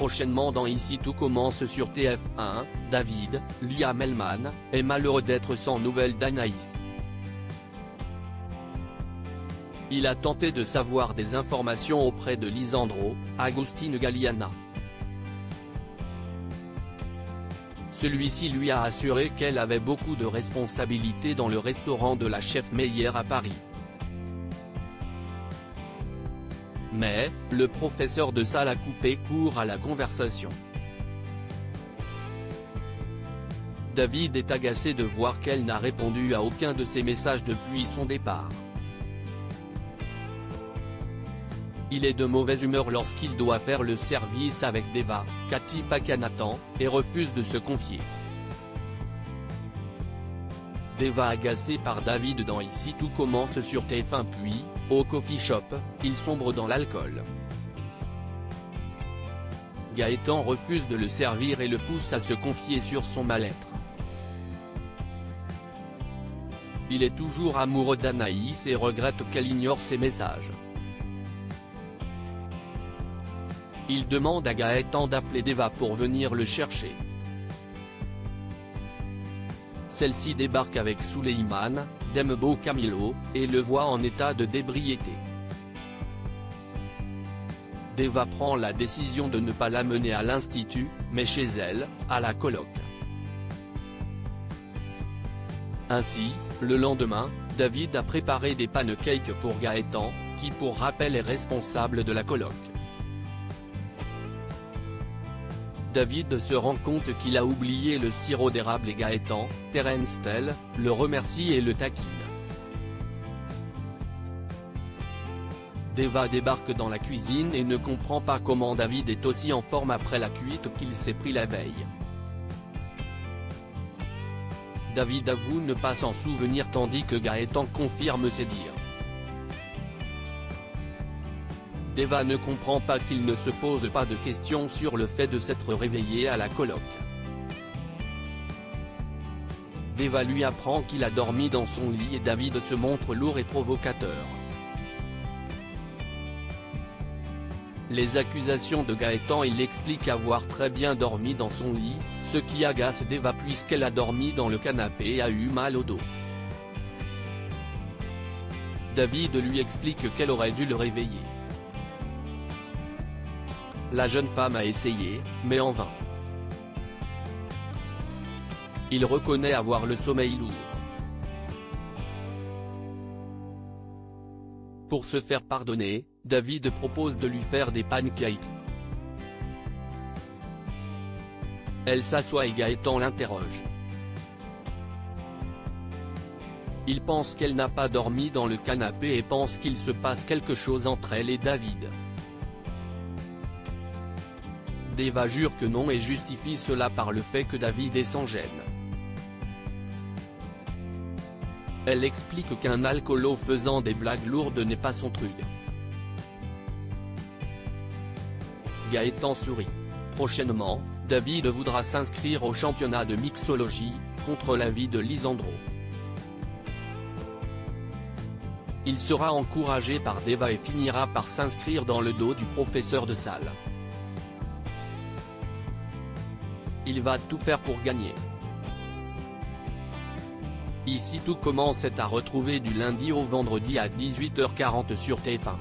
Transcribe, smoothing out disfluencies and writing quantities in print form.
Prochainement dans Ici tout commence sur TF1, David, Liam Hellman, est malheureux d'être sans nouvelles d'Anaïs. Il a tenté de savoir des informations auprès de Lisandro, Agustin Galliana. Celui-ci lui a assuré qu'elle avait beaucoup de responsabilités dans le restaurant de la chef Meyer à Paris. Mais, le professeur de salle a coupé court à la conversation. David est agacé de voir qu'elle n'a répondu à aucun de ses messages depuis son départ. Il est de mauvaise humeur lorsqu'il doit faire le service avec Deva, Cathy Paquin-Nathan, et refuse de se confier. Deva agacé par David dans Ici tout commence sur TF1 puis, au coffee shop, il sombre dans l'alcool. Gaëtan refuse de le servir et le pousse à se confier sur son mal-être. Il est toujours amoureux d'Anaïs et regrette qu'elle ignore ses messages. Il demande à Gaëtan d'appeler Deva pour venir le chercher. Celle-ci débarque avec Souleymane, Dembo Camilo, et le voit en état de d'ébriété. Deva prend la décision de ne pas l'amener à l'institut, mais chez elle, à la coloc. Ainsi, le lendemain, David a préparé des pancakes pour Gaëtan, qui pour rappel est responsable de la coloc. David se rend compte qu'il a oublié le sirop d'érable et Gaëtan, Terence Tell, le remercie et le taquine. Deva débarque dans la cuisine et ne comprend pas comment David est aussi en forme après la cuite qu'il s'est pris la veille. David avoue ne pas s'en souvenir tandis que Gaëtan confirme ses dires. Deva ne comprend pas qu'il ne se pose pas de questions sur le fait de s'être réveillé à la coloc. Deva lui apprend qu'il a dormi dans son lit et David se montre lourd et provocateur. Les accusations de Gaëtan, il explique avoir très bien dormi dans son lit, ce qui agace Deva puisqu'elle a dormi dans le canapé et a eu mal au dos. David lui explique qu'elle aurait dû le réveiller. La jeune femme a essayé, mais en vain. Il reconnaît avoir le sommeil lourd. Pour se faire pardonner, David propose de lui faire des pancakes. Elle s'assoit et Gaëtan l'interroge. Il pense qu'elle n'a pas dormi dans le canapé et pense qu'il se passe quelque chose entre elle et David. Deva jure que non et justifie cela par le fait que David est sans gêne. Elle explique qu'un alcoolo faisant des blagues lourdes n'est pas son truc. Gaëtan sourit. Prochainement, David voudra s'inscrire au championnat de mixologie, contre l'avis de Lisandro. Il sera encouragé par Deva et finira par s'inscrire dans le dos du professeur de salle. Il va tout faire pour gagner. Ici tout commence est à retrouver du lundi au vendredi à 18h40 sur TF1.